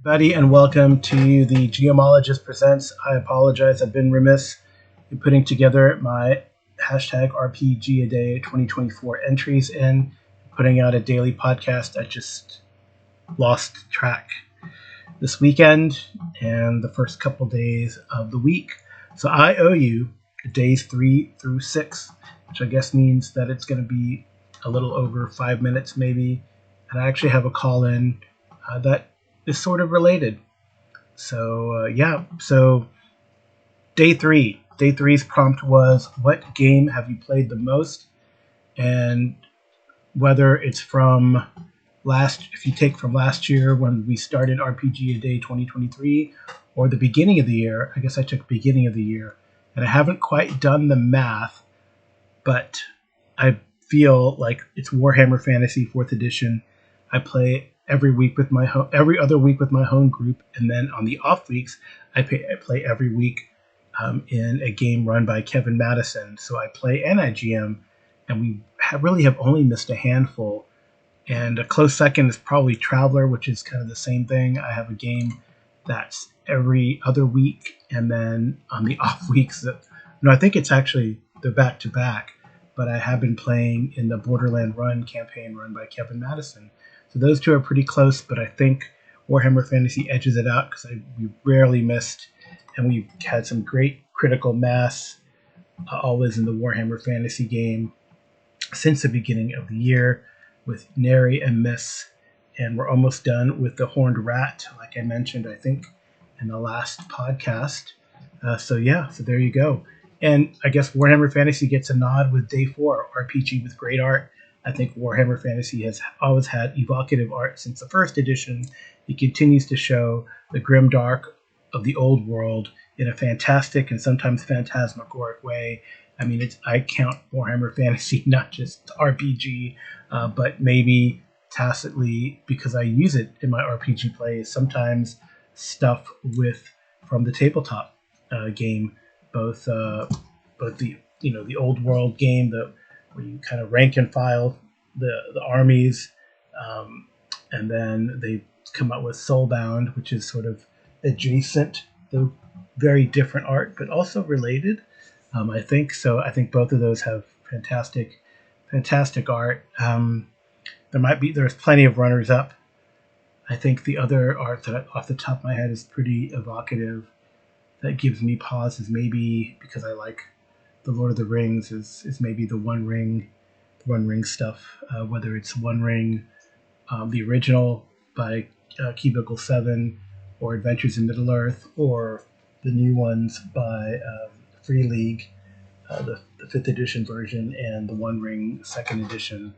everybody, and welcome to the Geomologist Presents. I apologize, I've been remiss in putting together my hashtag RPGaDay 2024 entries and putting out a daily podcast. I just lost track this weekend and the first couple days of the week. So I owe you days 3 through 6, which I guess means that it's going to be a little over 5 minutes maybe. And I actually have a call in that is sort of related. So so day 3. Day 3's prompt was, what game have you played the most? And whether it's from if you take from last year when we started RPGaDay 2023, or the beginning of the year. I guess I took beginning of the year, and I haven't quite done the math, but I feel like it's Warhammer Fantasy 4th edition. I play every other week with my home group, and then on the off weeks, I play every week in a game run by Kevin Madison. So I play and I GM, and we really have only missed a handful. And a close second is probably Traveler, which is kind of the same thing. I have a game that's every other week, and then on the off weeks, I think it's actually they're back to back. But I have been playing in the Borderland Run campaign run by Kevin Madison. So those two are pretty close, but I think Warhammer Fantasy edges it out because we rarely missed, and we've had some great critical mass always in the Warhammer Fantasy game since the beginning of the year with Nary and Miss, and we're almost done with the Horned Rat, like I mentioned, I think, in the last podcast. So there you go. And I guess Warhammer Fantasy gets a nod with Day 4, RPG with great art. I think Warhammer Fantasy has always had evocative art since the first edition. It continues to show the grim dark of the old world in a fantastic and sometimes phantasmagoric way. I mean, I count Warhammer Fantasy not just RPG, but maybe tacitly, because I use it in my RPG plays, sometimes stuff from the tabletop game, both the old world game, where you kind of rank and file the armies, and then they come out with Soulbound, which is sort of adjacent, though very different art, but also related. I think so. I think both of those have fantastic art. There's plenty of runners up. I think the other art that off the top of my head is pretty evocative, that gives me pause, is maybe because I like the Lord of the Rings, is maybe the One Ring stuff, whether it's One Ring, the original by Cubicle 7, or Adventures in Middle Earth, or the new ones by Free League, the 5th edition version, and the One Ring 2nd edition.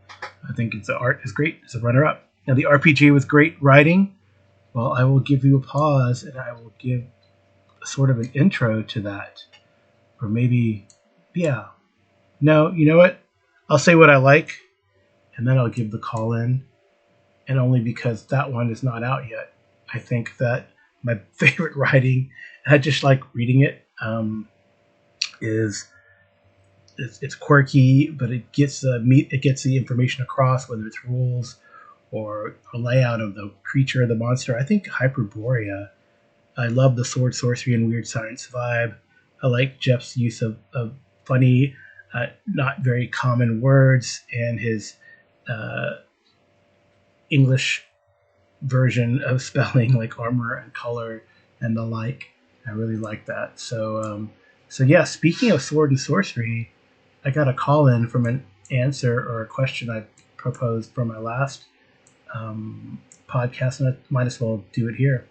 I think the art is great. It's a runner-up. Now the RPG with great writing, well, I will give you a pause, and I will give sort of an intro to that. Or maybe, no, you know what? I'll say what I like, and then I'll give the call in. And only because that one is not out yet. I think that my favorite writing, and I just like reading it, is it's quirky, but it gets the information across, whether it's rules or a layout of the creature or the monster. I think Hyperborea. I love the sword, sorcery, and weird science vibe. I like Jeff's use of funny, not very common words, and his English version of spelling, like armor and color and the like. I really like that. So speaking of sword and sorcery, I got a call in from an answer or a question I proposed for my last podcast, and I might as well do it here.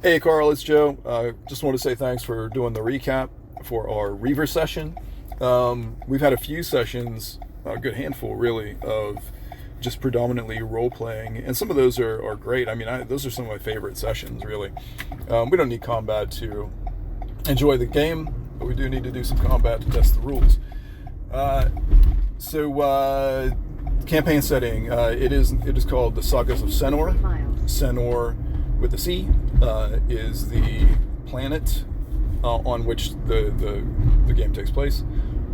Hey Carl, it's Joe. Just want to say thanks for doing the recap for our Reaver session. We've had a few sessions, a good handful really, of just predominantly role-playing, and some of those are great. I mean, those are some of my favorite sessions, really. We don't need combat to enjoy the game, but we do need to do some combat to test the rules. Campaign setting, it is called the Sagas of Senor. Senor with a C is the planet on which the game takes place.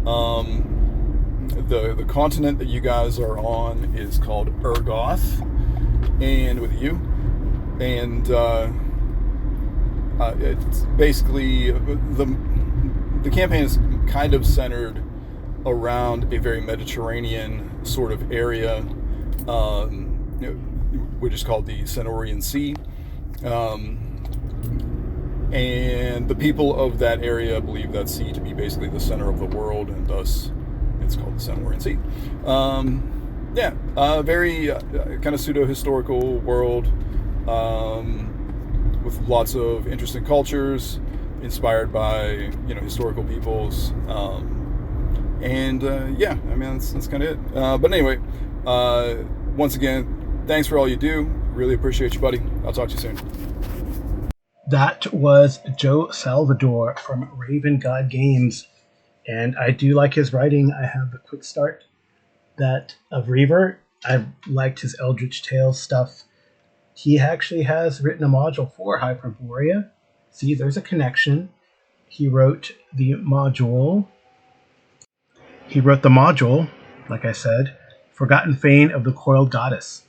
The continent that you guys are on is called Urgoth, and with you, and it's basically the campaign is kind of centered around a very Mediterranean sort of area, which is called the Centaurian Sea. And the people of that area believe that sea to be basically the center of the world, and thus it's called the Centaurian Sea. Very kind of pseudo-historical world, with lots of interesting cultures, inspired by historical peoples. That's kind of it. But anyway, once again, thanks for all you do. Really appreciate you, buddy. I'll talk to you soon. That was Joe Salvador from Raven God Games, and I do like his writing. I have a quick start that of Reaver. I liked his Eldritch Tales stuff. He actually has written a module for Hyperborea. See, there's a connection. He wrote the module, like I said, Forgotten Fane of the Coiled Goddess.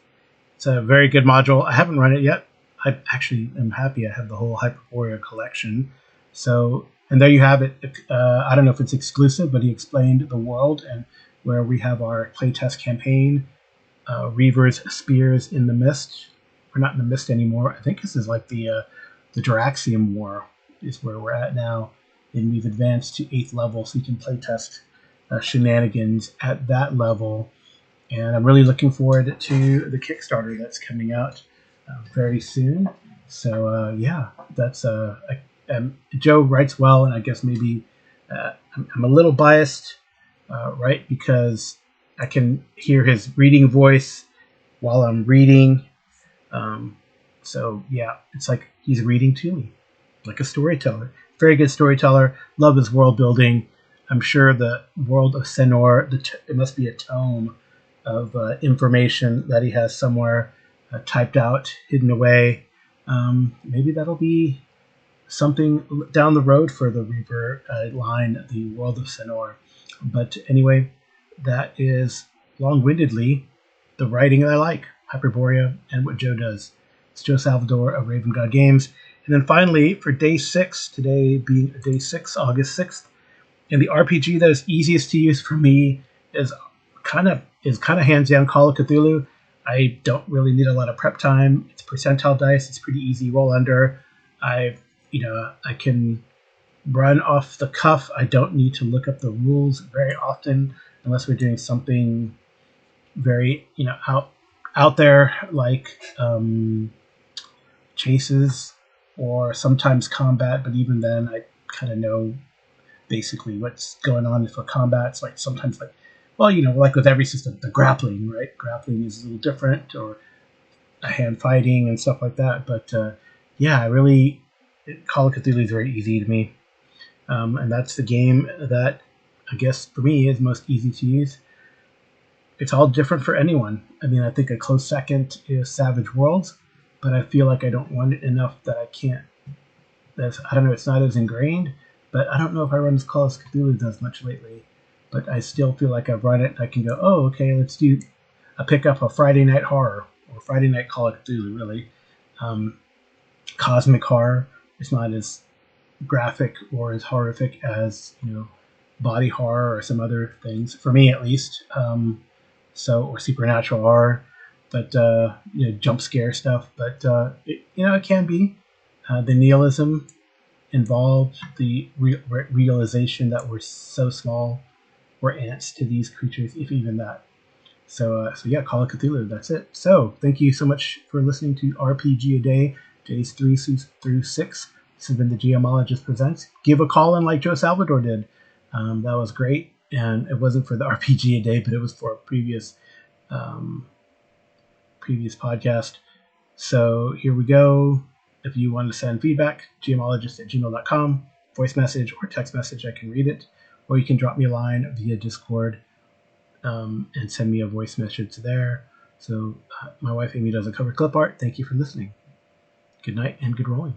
It's a very good module. I haven't run it yet. I actually am happy I have the whole Hyperborea collection. So, and there you have it. I don't know if it's exclusive, but he explained the world and where we have our playtest campaign, Reaver's Spears in the Mist. We're not in the Mist anymore. I think this is like the Duraxium War is where we're at now. And we've advanced to 8th level, so you can playtest shenanigans at that level. And I'm really looking forward to the Kickstarter that's coming out very soon. So that's Joe writes well, and I guess maybe I'm a little biased, right? Because I can hear his reading voice while I'm reading. It's like he's reading to me, like a storyteller. Very good storyteller. Love his world building. I'm sure the world of Senor, it must be a tome of information that he has somewhere typed out, hidden away. Maybe that'll be something down the road for the Reaver line, the world of Senor. But anyway, that is long-windedly the writing that I like, Hyperborea, and what Joe does. It's Joe Salvador of Raven God Games. And then finally, for day 6, today being day 6, August 6th, and the RPG that is easiest to use for me is kind of hands down Call of Cthulhu. I don't really need a lot of prep time. It's percentile dice. It's pretty easy. Roll under. I can run off the cuff. I don't need to look up the rules very often unless we're doing something very out there like chases or sometimes combat. But even then, I kind of know basically what's going on for combat. It's like sometimes like with every system, the grappling, right? Grappling is a little different, or a hand fighting and stuff like that. But Call of Cthulhu is very easy to me. And that's the game that I guess for me is most easy to use. It's all different for anyone. I mean, I think a close second is Savage Worlds, but I feel like I don't run it enough that I can't. I don't know, it's not as ingrained, but I don't know if I run as Call of Cthulhu does much lately. But I still feel like I've run it. I can go, oh, okay, let's pick up a Friday Night Horror, or Friday Night Call of Cthulhu, really. Cosmic Horror is not as graphic or as horrific as, body horror or some other things, for me at least. Or supernatural horror, but, jump scare stuff. But, it can be. The nihilism involved, the realization that we're so small. We're ants to these creatures, if even that. So Call of Cthulhu, that's it. So thank you so much for listening to RPGaDay, days 3 through 6. This has been the Geomologist Presents. Give a call in like Joe Salvador did. That was great. And it wasn't for the RPGaDay, but it was for a previous podcast. So here we go. If you want to send feedback, geomologist@gmail.com, voice message or text message, I can read it. Or you can drop me a line via Discord and send me a voice message there. So my wife Amy does a cover clip art. Thank you for listening. Good night and good rolling.